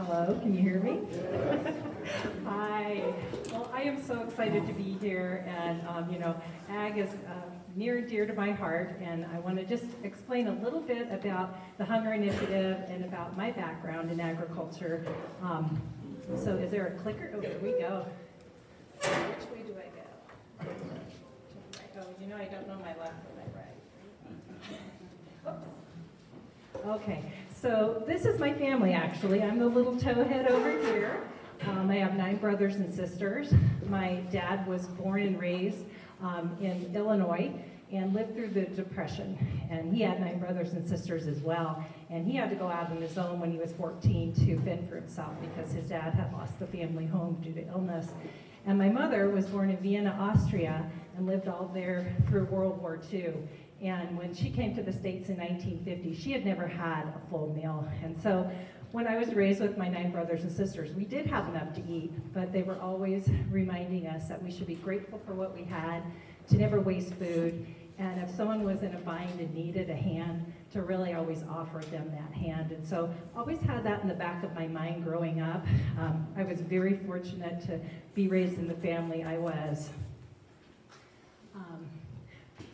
Hello, can you hear me? Hi. Well, I am so excited to be here, and ag is near and dear to my heart, and I want to just explain a little bit about the Hunger Initiative and about my background in agriculture. So is there a clicker? Oh, there we go. Which way do I go? Oh, I don't know my left or my right. Oops. Okay, so this is my family, actually. I'm the little towhead over here. I have 9 brothers and sisters. My dad was born and raised in Illinois and lived through the Depression. And he had 9 brothers and sisters as well. And he had to go out on his own when he was 14 to fend for himself because his dad had lost the family home due to illness. And my mother was born in Vienna, Austria, and lived all there through World War II. And when she came to the States in 1950, she had never had a full meal. And so when I was raised with my 9 brothers and sisters, we did have enough to eat, but they were always reminding us that we should be grateful for what we had, to never waste food, and if someone was in a bind and needed a hand, to really always offer them that hand. And so always had that in the back of my mind growing up. I was very fortunate to be raised in the family I was.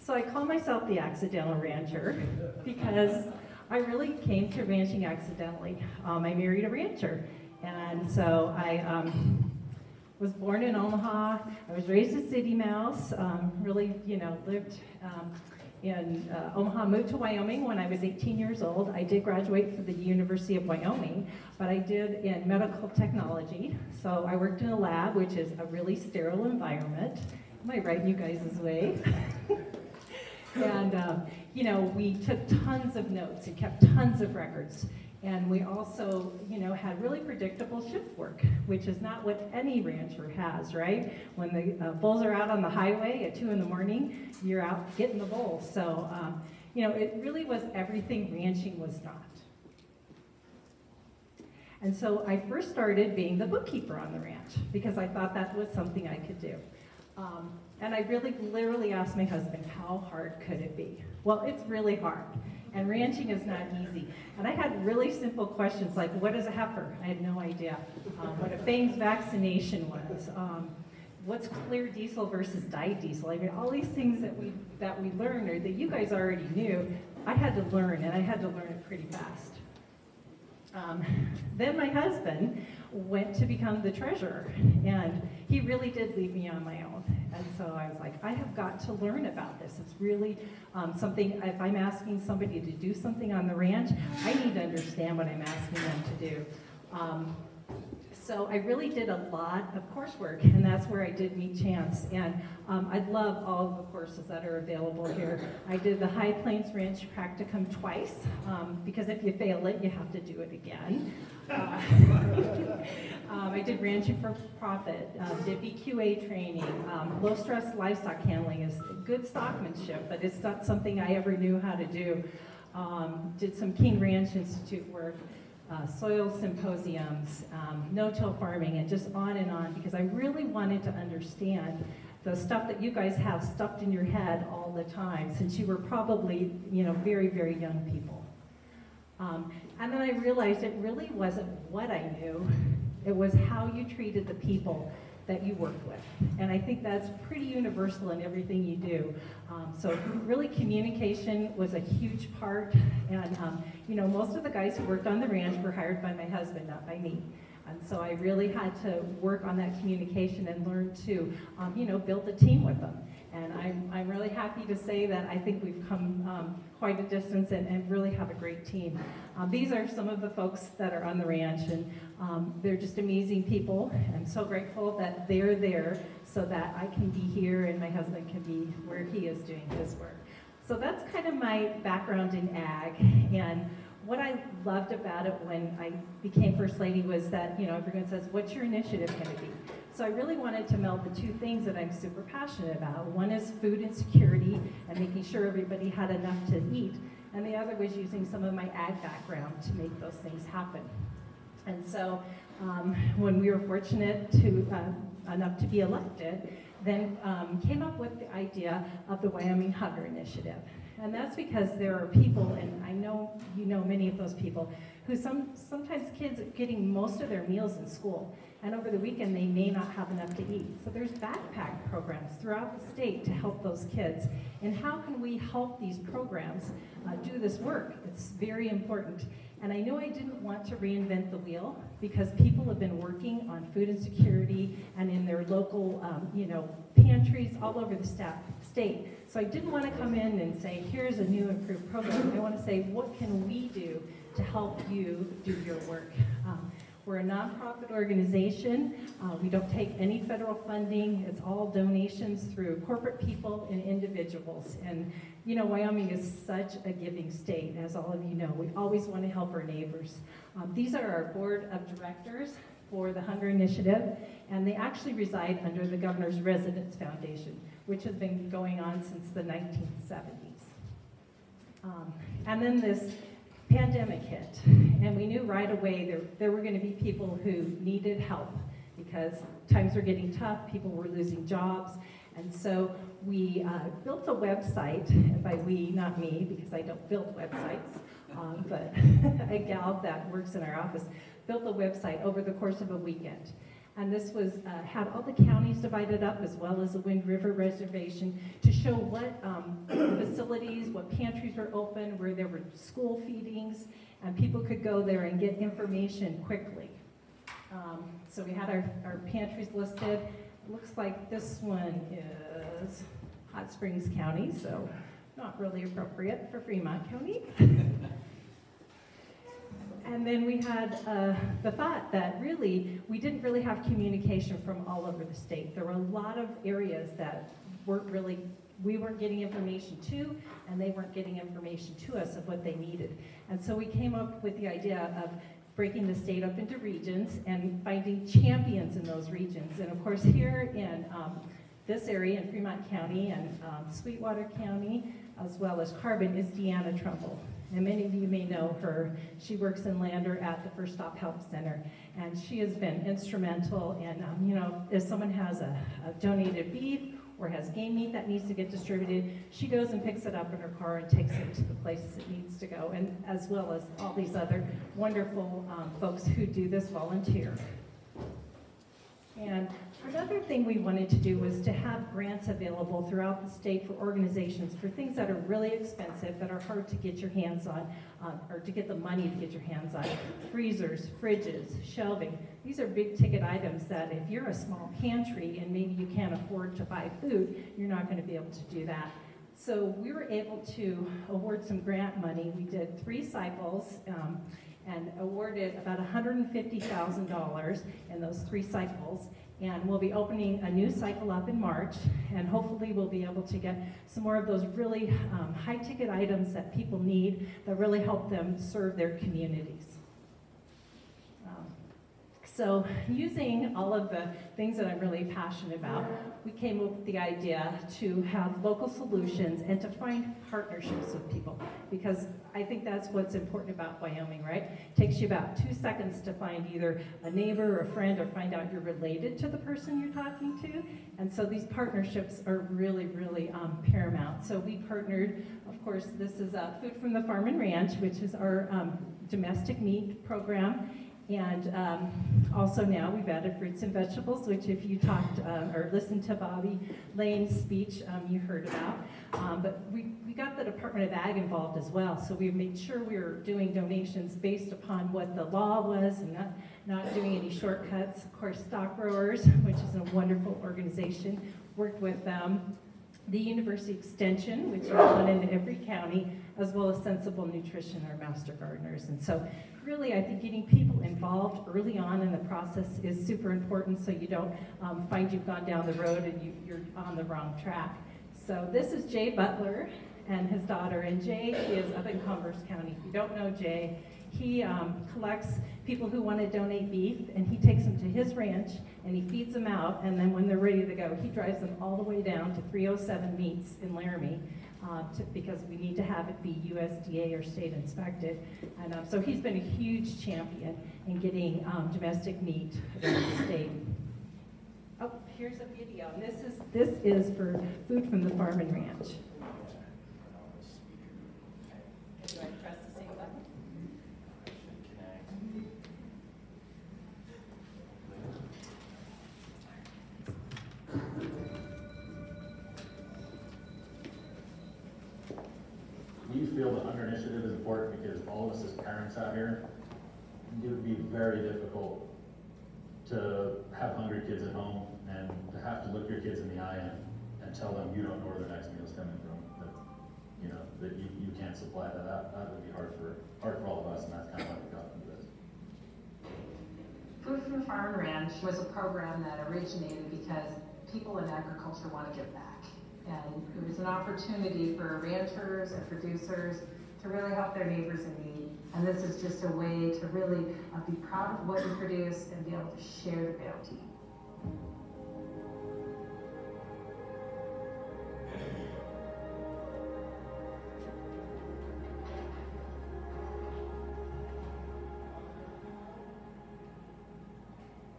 So I call myself the accidental rancher because I really came to ranching accidentally. I married a rancher, and so I was born in Omaha. I was raised a city mouse, really, lived in Omaha, moved to Wyoming when I was 18 years old. I did graduate from the University of Wyoming, but I did in medical technology. So I worked in a lab, which is a really sterile environment. Am I right in you guys' way? And, we took tons of notes and kept tons of records. And we also, had really predictable shift work, which is not what any rancher has, right? When the bulls are out on the highway at 2 in the morning, you're out getting the bulls. So, it really was everything ranching was not. And so I first started being the bookkeeper on the ranch because I thought that was something I could do. And I really literally asked my husband, how hard could it be? Well, it's really hard. And ranching is not easy. And I had really simple questions like, what is a heifer? I had no idea. What a FANGS vaccination was. What's clear diesel versus dyed diesel? I mean, all these things that we learned or that you guys already knew, I had to learn, and I had to learn it pretty fast. Then my husband went to become the treasurer, and he really did leave me on my own. And so I was like, I have got to learn about this. It's really something, if I'm asking somebody to do something on the ranch, I need to understand what I'm asking them to do. So I really did a lot of coursework, and that's where I did meet Chance. And I'd love all of the courses that are available here. I did the High Plains Ranch Practicum twice, because if you fail it, you have to do it again. I did Ranching for Profit, did BQA training. Low stress livestock handling is good stockmanship, but it's not something I ever knew how to do. Did some King Ranch Institute work. Soil symposiums, no-till farming, and just on, because I really wanted to understand the stuff that you guys have stuffed in your head all the time, since you were probably, very, very young people. And then I realized it really wasn't what I knew, it was how you treated the people that you worked with. And I think that's pretty universal in everything you do. So really communication was a huge part. And most of the guys who worked on the ranch were hired by my husband, not by me. And so I really had to work on that communication and learn to, build a team with them. And I'm really happy to say that I think we've come quite a distance and really have a great team. These are some of the folks that are on the ranch, and they're just amazing people. I'm so grateful that they're there so that I can be here and my husband can be where he is doing his work. So that's kind of my background in ag. And what I loved about it when I became First Lady was that, everyone says, what's your initiative going to be? So I really wanted to meld the 2 things that I'm super passionate about. One is food insecurity and making sure everybody had enough to eat. And the other was using some of my ag background to make those things happen. And so when we were fortunate enough to be elected, then came up with the idea of the Wyoming Hunger Initiative. And that's because there are people, and I know you know many of those people, who sometimes kids are getting most of their meals in school, and over the weekend they may not have enough to eat. So there's backpack programs throughout the state to help those kids. And how can we help these programs do this work? It's very important. And I know I didn't want to reinvent the wheel, because people have been working on food insecurity and in their local pantries all over the state. So I didn't want to come in and say, here's a new improved program. I want to say, what can we do to help you do your work? We're a nonprofit organization. We don't take any federal funding. It's all donations through corporate people and individuals. And you know, Wyoming is such a giving state, as all of you know. We always want to help our neighbors. These are our board of directors for the Hunger Initiative, and they actually reside under the Governor's Residence Foundation, which has been going on since the 1970s. And then this pandemic hit, and we knew right away there were going to be people who needed help because times were getting tough, people were losing jobs, and so we built a website, and by we, not me, because I don't build websites, but a gal that works in our office built a website over the course of a weekend. And this was had all the counties divided up, as well as the Wind River Reservation, to show what facilities, what pantries were open, where there were school feedings, and people could go there and get information quickly. So we had our pantries listed. It looks like this one is Hot Springs County, so not really appropriate for Fremont County. And then we had the thought that really, we didn't really have communication from all over the state. There were a lot of areas that we weren't getting information to, and they weren't getting information to us of what they needed. And so we came up with the idea of breaking the state up into regions and finding champions in those regions. And of course, here in this area in Fremont County and Sweetwater County, as well as Carbon, is Deanna Trumbull. And many of you may know her. She works in Lander at the First Stop Help Center, and she has been instrumental in, if someone has a donated beef or has game meat that needs to get distributed, she goes and picks it up in her car and takes it to the places it needs to go, and as well as all these other wonderful folks who do this volunteer. And another thing we wanted to do was to have grants available throughout the state for organizations for things that are really expensive, that are hard to get your hands on, or to get the money to get your hands on. Freezers, fridges, shelving. These are big ticket items that if you're a small pantry and maybe you can't afford to buy food, you're not going to be able to do that. So we were able to award some grant money. We did 3 cycles and awarded about $150,000 in those 3 cycles. And we'll be opening a new cycle up in March, and hopefully we'll be able to get some more of those really high-ticket items that people need that really help them serve their communities. So using all of the things that I'm really passionate about, we came up with the idea to have local solutions and to find partnerships with people, because I think that's what's important about Wyoming, right? It takes you about 2 seconds to find either a neighbor or a friend, or find out you're related to the person you're talking to. And so these partnerships are really, really paramount. So we partnered, of course, this is Food from the Farm and Ranch, which is our domestic meat program. And also now we've added fruits and vegetables, which if you talked or listened to Bobby Lane's speech, you heard about. But we got the Department of Ag involved as well, so we made sure we were doing donations based upon what the law was and not doing any shortcuts. Of course, Stock Growers, which is a wonderful organization, worked with them. The University Extension, which is one in every county, as well as Sensible Nutrition, our master gardeners. And so really, I think getting people involved early on in the process is super important, so you don't find you've gone down the road and you're on the wrong track. So this is Jay Butler and his daughter, and Jay is up in Commerce County. If you don't know Jay, he collects people who want to donate beef, and he takes them to his ranch, and he feeds them out, and then when they're ready to go, he drives them all the way down to 307 Meats in Laramie, because we need to have it be USDA or state inspected. And so he's been a huge champion in getting domestic meat around the state. Oh, here's a video. And this is for food from the farm and ranch. Do I press the same button? We feel the Hunger Initiative is important because all of us as parents out here, it would be very difficult to have hungry kids at home and to have to look your kids in the eye and tell them you don't know where their next meal is coming from, that you can't supply that. That would be hard for all of us, and that's kind of why we got into this. Food from the Farm and Ranch was a program that originated because people in agriculture want to give back. And it was an opportunity for ranchers and producers to really help their neighbors in need. And this is just a way to really be proud of what you produce and be able to share the bounty.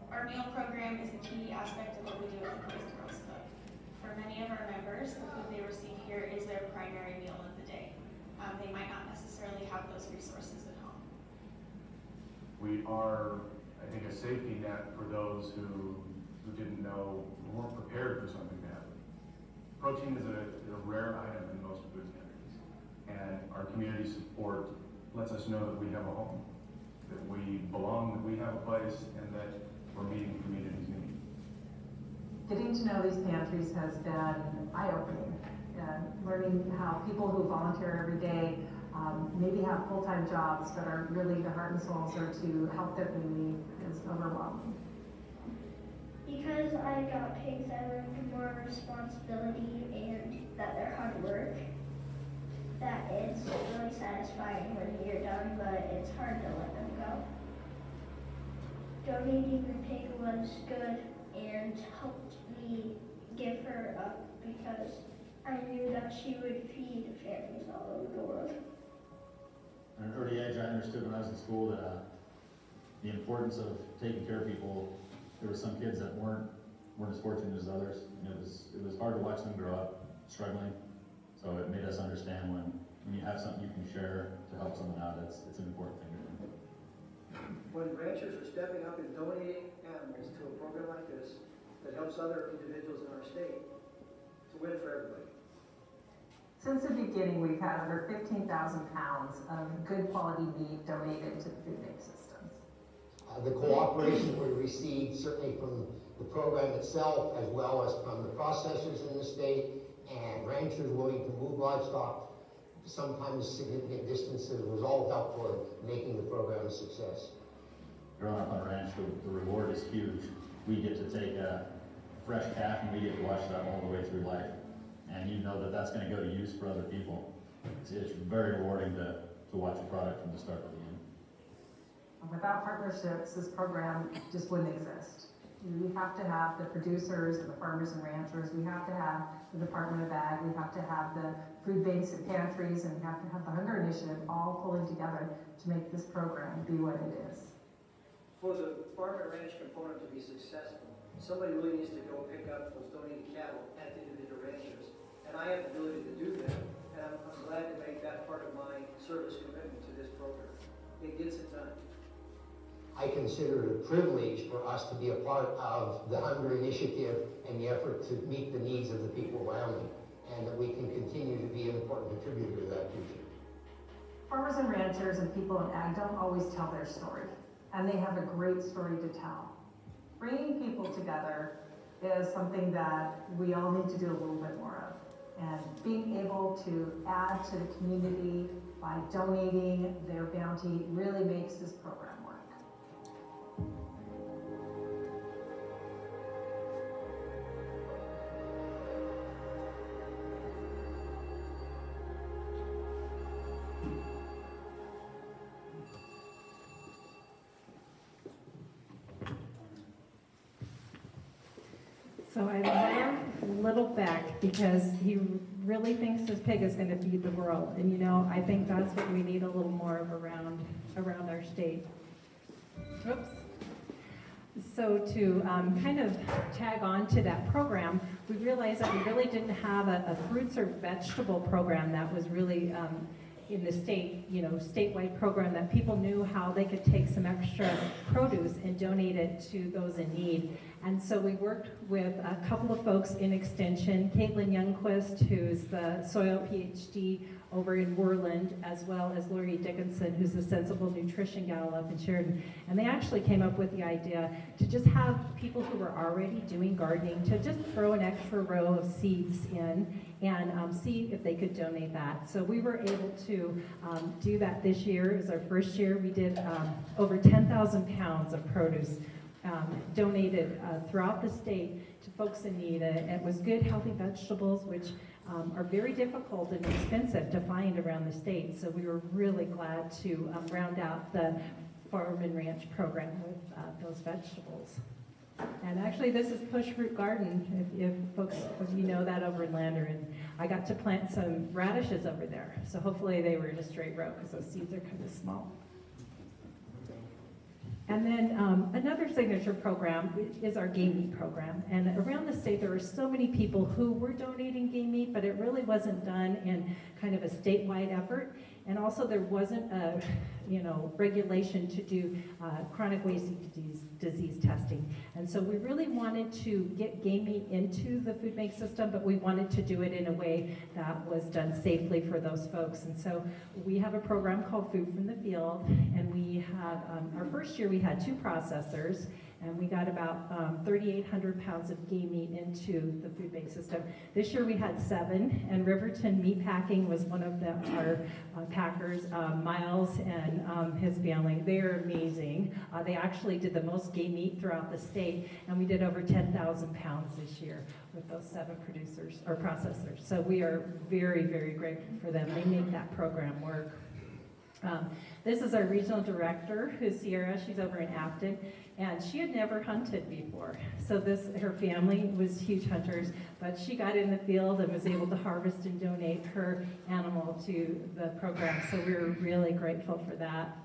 Our meal program is a key aspect of what we do at the Boys and Girls Club. For many of our members, the food they receive here is their primary meal of the day. They might not necessarily have those resources at home. We are, I think, a safety net for those who didn't know, who weren't prepared for something to happen. Protein is a rare item in most food pantries, and our community support lets us know that we have a home, that we belong, that we have a place, and that we're meeting the community's needs. Getting to know these pantries has been eye-opening. Learning how people who volunteer every day maybe have full-time jobs, but are really, their heart and souls are to help their community is overwhelming. Because I got pigs, I learned more responsibility and that they're hard work. That it's really satisfying when you're done, but it's hard to let them go. Donating the pig was good and helped me give her up because I knew that she would feed families all over the world. At an early age, I understood when I was in school that the importance of taking care of people. There were some kids that weren't as fortunate as others, and it was hard to watch them grow up struggling. So it made us understand when you have something you can share to help someone out, it's an important thing to do. When ranchers are stepping up and donating animals to a program like this that helps other individuals in our state, it's a win for everybody. Since the beginning, we've had over 15,000 pounds of good quality meat donated to the food bank systems. The cooperation we received certainly from the program itself, as well as from the processors in the state and ranchers willing to move livestock sometimes significant distances, was all helpful in making the program a success. Growing up on a ranch, the reward is huge. We get to take a fresh calf and we get to watch that all the way through life. And you know that that's going to go to use for other people. It's very rewarding to watch a product from the start to the end. Without partnerships, this program just wouldn't exist. We have to have the producers and the farmers and ranchers. We have to have the Department of Ag. We have to have the food banks and pantries, and we have to have the Hunger Initiative all pulling together to make this program be what it is. For the farm and ranch component to be successful, somebody really needs to go pick up those donated cattle at the individual ranchers. And I have the ability to do that, and I'm glad to make that part of my service commitment to this program. It gets it done. I consider it a privilege for us to be a part of the Hunger Initiative and the effort to meet the needs of the people of Wyoming, and that we can continue to be an important contributor to that future. Farmers and ranchers and people in ag don't always tell their story, and they have a great story to tell. Bringing people together is something that we all need to do a little bit more of. And being able to add to the community by donating their bounty really makes this program work. So I love Little Beck because he really thinks his pig is going to feed the world. And you know, I think that's what we need a little more of around our state. Oops. So to kind of tag on to that program, we realized that we really didn't have a fruits or vegetable program that was really in the state, statewide program that people knew how they could take some extra produce and donate it to those in need. And so we worked with a couple of folks in Extension, Caitlin Youngquist, who's the soil PhD over in Worland, as well as Lori Dickinson, who's the Sensible Nutrition gal up in Sheridan. And they actually came up with the idea to just have people who were already doing gardening to just throw an extra row of seeds in and see if they could donate that. So we were able to do that this year. It was our first year. We did over 10,000 pounds of produce donated throughout the state to folks in need. It was good, healthy vegetables, which are very difficult and expensive to find around the state. So we were really glad to round out the Farm and Ranch program with those vegetables. And actually, this is Push Root Garden, if folks of you know that over in Lander. And I got to plant some radishes over there. So hopefully they were in a straight row because those seeds are kind of small. And then another signature program is our game meat program. And around the state, there were so many people who were donating game meat, but it really wasn't done in kind of a statewide effort. And also there wasn't a regulation to do chronic wasting disease testing. And so we really wanted to get game meat into the food bank system, but we wanted to do it in a way that was done safely for those folks. And so we have a program called Food from the Field, and we have, our first year we had 2 processors, and we got about 3,800 pounds of game meat into the food bank system. This year we had 7, and Riverton Meat Packing was one of our packers, Miles and his family. They're amazing. They actually did the most game meat throughout the state, and we did over 10,000 pounds this year with those 7 producers or processors. So we are very, very grateful for them. They make that program work. This is our regional director, who's Sierra. She's over in Afton, and she had never hunted before. So her family was huge hunters, but she got in the field and was able to harvest and donate her animal to the program. So we were really grateful for that.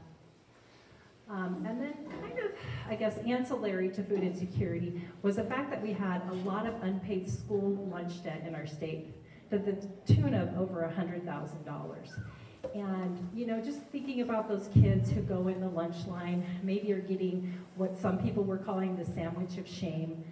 And then kind of, I guess, ancillary to food insecurity was the fact that we had a lot of unpaid school lunch debt in our state to the tune of over $100,000. And, just thinking about those kids who go in the lunch line, maybe are getting what some people were calling the sandwich of shame.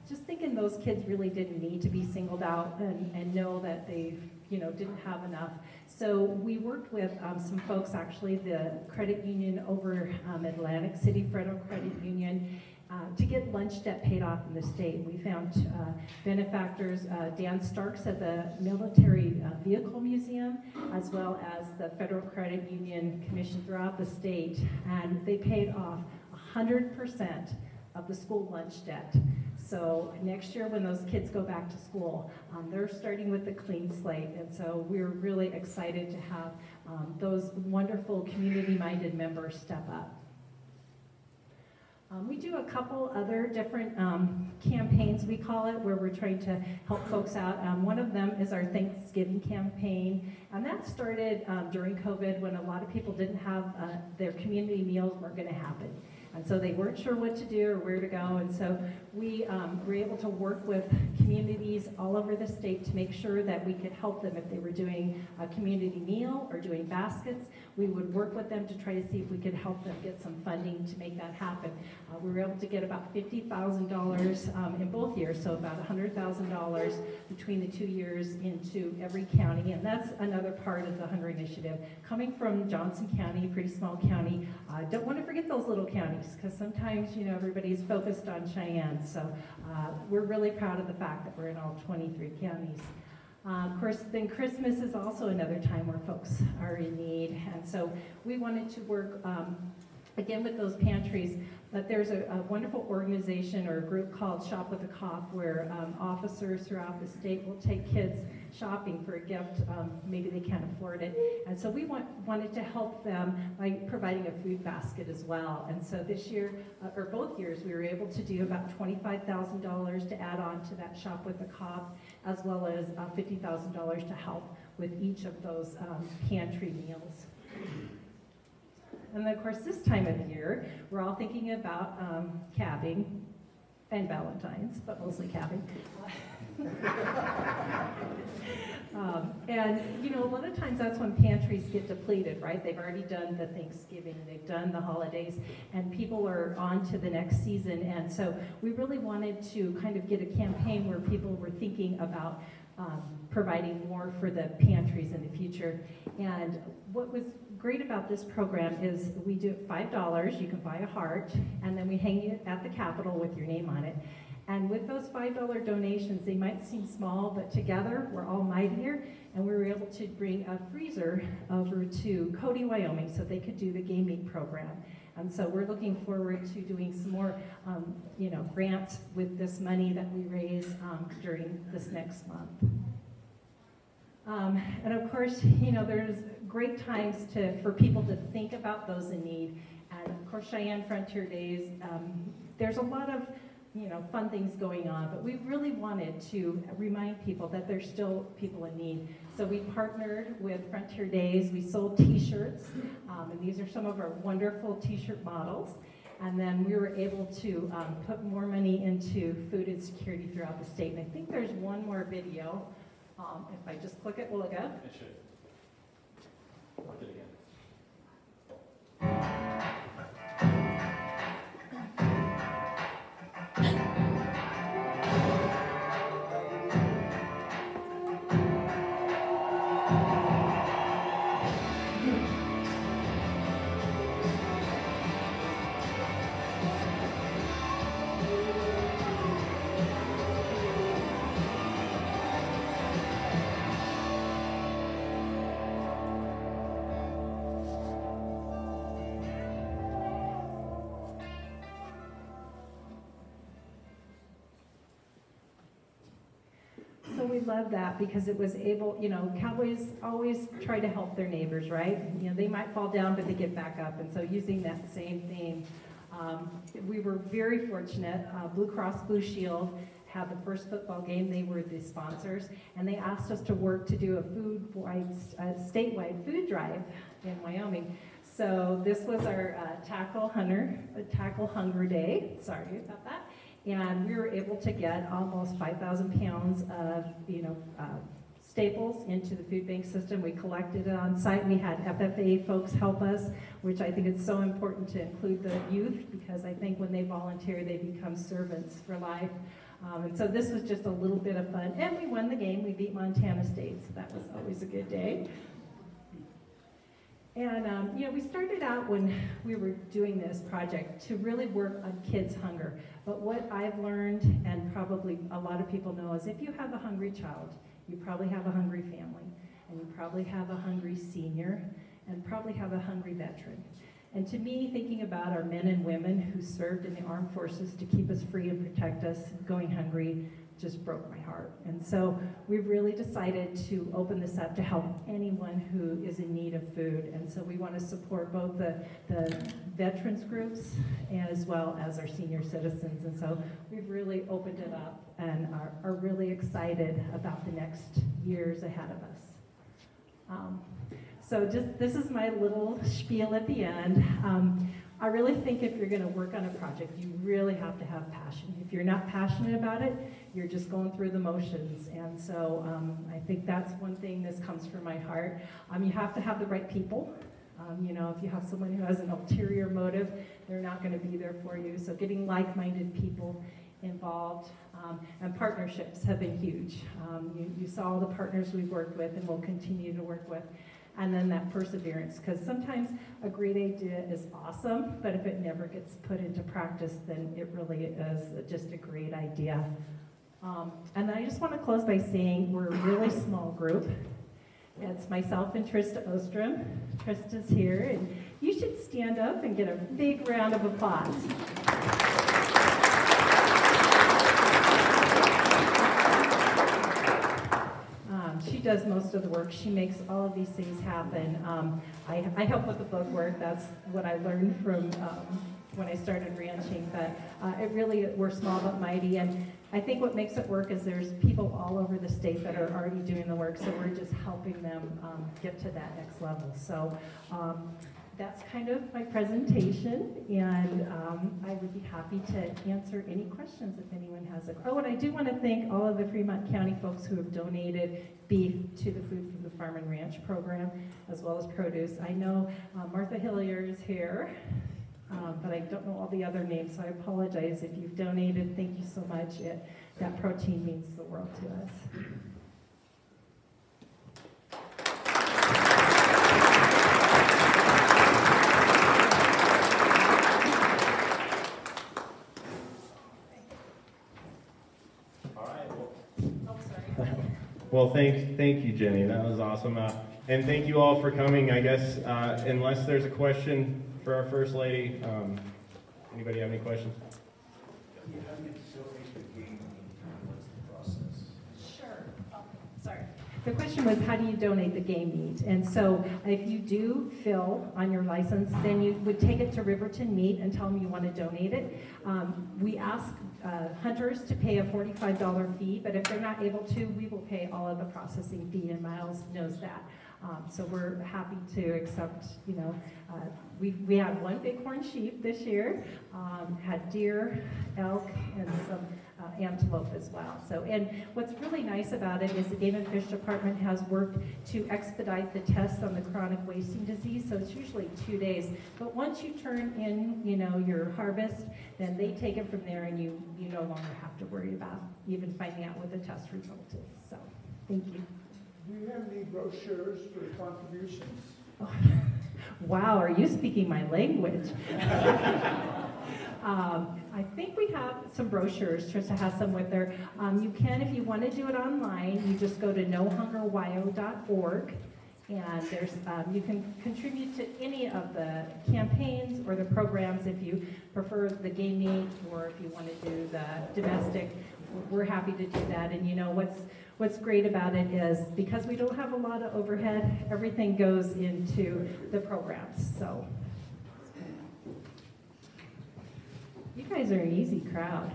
Just thinking those kids really didn't need to be singled out and know that they, didn't have enough. So we worked with some folks, actually, the credit union over Atlantic City, Federal Credit Union, to get lunch debt paid off in the state. We found benefactors, Dan Starks at the Military Vehicle Museum, as well as the Federal Credit Union Commission throughout the state, and they paid off 100% of the school lunch debt. So next year when those kids go back to school, they're starting with a clean slate, and so we're really excited to have those wonderful community-minded members step up. We do a couple other different campaigns, we call it, where we're trying to help folks out. One of them is our Thanksgiving campaign, and that started during COVID when a lot of people didn't have their community meals weren't going to happen. And so they weren't sure what to do or where to go, and so we were able to work with communities all over the state to make sure that we could help them if they were doing a community meal or doing baskets. We would work with them to try to see if we could help them get some funding to make that happen. We were able to get about $50,000 in both years, so about $100,000 between the 2 years into every county, and that's another part of the Hunger Initiative. Coming from Johnson County, pretty small county, don't want to forget those little counties, because sometimes, everybody's focused on Cheyenne, so we're really proud of the fact that we're in all 23 counties. Of course, then Christmas is also another time where folks are in need, and so we wanted to work again with those pantries, but there's a wonderful organization or a group called Shop with a Cop, where officers throughout the state will take kids shopping for a gift. Maybe they can't afford it, and so we wanted to help them by providing a food basket as well. And so this year, or both years, we were able to do about $25,000 to add on to that Shop with a Cop, as well as $50,000 to help with each of those pantry meals. And then of course this time of year, we're all thinking about calving and Valentine's, but mostly calving. And you know, a lot of times that's when pantries get depleted, right? They've already done the Thanksgiving, they've done the holidays, and people are on to the next season. And so we really wanted to kind of get a campaign where people were thinking about providing more for the pantries in the future. And what was great about this program is we do $5, you can buy a heart, and then we hang it at the Capitol with your name on it. And with those $5 donations, they might seem small, but together we're all mightier, and we were able to bring a freezer over to Cody, Wyoming, so they could do the game meat program. And so we're looking forward to doing some more, you know, grants with this money that we raise during this next month. And of course, you know, there's great times for people to think about those in need. And of course, Cheyenne Frontier Days, there's a lot of, you know, fun things going on, but we really wanted to remind people that there's still people in need. So we partnered with Frontier Days, we sold t-shirts, and these are some of our wonderful t-shirt models. And then we were able to put more money into food insecurity throughout the state. And I think there's one more video. If I just click it, will it go? It should. Click it again. So we love that because it was able, you know, cowboys always try to help their neighbors, right? You know, they might fall down, but they get back up. And so using that same theme, we were very fortunate. Blue Cross Blue Shield had the first football game. They were the sponsors, and they asked us to work to do a statewide food drive in Wyoming. So this was our Tackle Hunger Day. Sorry about that. And we were able to get almost 5,000 pounds of, you know, staples into the food bank system. We collected it on site. We had FFA folks help us, which I think it's so important to include the youth, because I think when they volunteer, they become servants for life. And so this was just a little bit of fun. And we won the game. We beat Montana State, so that was always a good day. And you know, we started out when we were doing this project to really work on kids' hunger. But what I've learned, and probably a lot of people know, is if you have a hungry child, you probably have a hungry family, and you probably have a hungry senior, and probably have a hungry veteran. And to me, thinking about our men and women who served in the armed forces to keep us free and protect us going hungry just broke my heart. And so we've really decided to open this up to help anyone who is in need of food. And so we want to support both the veterans groups as well as our senior citizens. And so we've really opened it up and are really excited about the next years ahead of us. So this is my little spiel at the end. I really think if you're going to work on a project, you really have to have passion. If you're not passionate about it, you're just going through the motions. And so I think that's one thing this comes from my heart. You have to have the right people. You know, if you have someone who has an ulterior motive, they're not going to be there for you. So getting like-minded people involved, and partnerships have been huge. You saw all the partners we've worked with and will continue to work with. And then that perseverance, because sometimes a great idea is awesome, but if it never gets put into practice, then it really is just a great idea. And then I just want to close by saying we're a really small group. It's myself and Trista Ostrom. Trista's here, and you should stand up and get a big round of applause. She does most of the work. She makes all of these things happen. I help with the book work. That's what I learned from when I started ranching. But it really, we're small but mighty. And I think what makes it work is there's people all over the state that are already doing the work. So we're just helping them get to that next level. So that's kind of my presentation, and I would be happy to answer any questions if anyone has them. Oh, and I do want to thank all of the Fremont County folks who have donated beef to the Food from the Farm and Ranch program, as well as produce. I know Martha Hillier is here, but I don't know all the other names, so I apologize if you've donated. Thank you so much. That protein means the world to us. Well, thank you, Jenny. That was awesome. And thank you all for coming. I guess, unless there's a question for our First Lady, anybody have any questions? Sure. Sorry. The question was, how do you donate the game meat? And so if you do fill on your license, then you would take it to Riverton Meat and tell them you want to donate it. We ask hunters to pay a $45 fee, but if they're not able to, we will pay all of the processing fee, and Miles knows that. So we're happy to accept, we had one bighorn sheep this year, had deer, elk, and some antelope as well. So, and what's really nice about it is the Game and Fish Department has worked to expedite the tests on the chronic wasting disease, so it's usually 2 days. But once you turn in, your harvest, then they take it from there, and you no longer have to worry about even finding out what the test result is. So, thank you. Do you have any brochures for contributions? Oh, wow, are you speaking my language? I think we have some brochures. Trista has some with her. You can, if you want to do it online, you just go to nohungerwyo.org, and there's you can contribute to any of the campaigns or the programs if you prefer the game meat, or if you want to do the domestic. We're happy to do that. And what's great about it is because we don't have a lot of overhead, everything goes into the programs. So you guys are an easy crowd.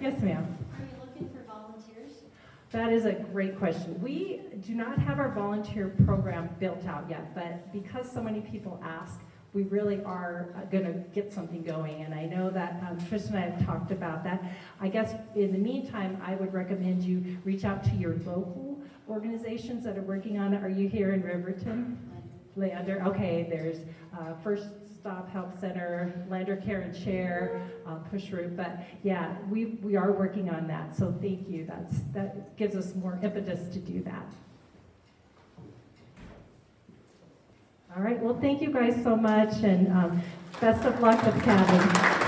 Yes, ma'am. Are you looking for volunteers? That is a great question. We do not have our volunteer program built out yet, but because so many people ask, we really are going to get something going. And I know that Tristan and I have talked about that. I guess in the meantime, I would recommend you reach out to your local organizations that are working on it. Are you here in Riverton? Lander. Okay, there's First Stop Health Center, Lander Care and Share, Push Root. But yeah, we are working on that. So thank you. That gives us more impetus to do that. All right, well, thank you guys so much, and best of luck with Cabin.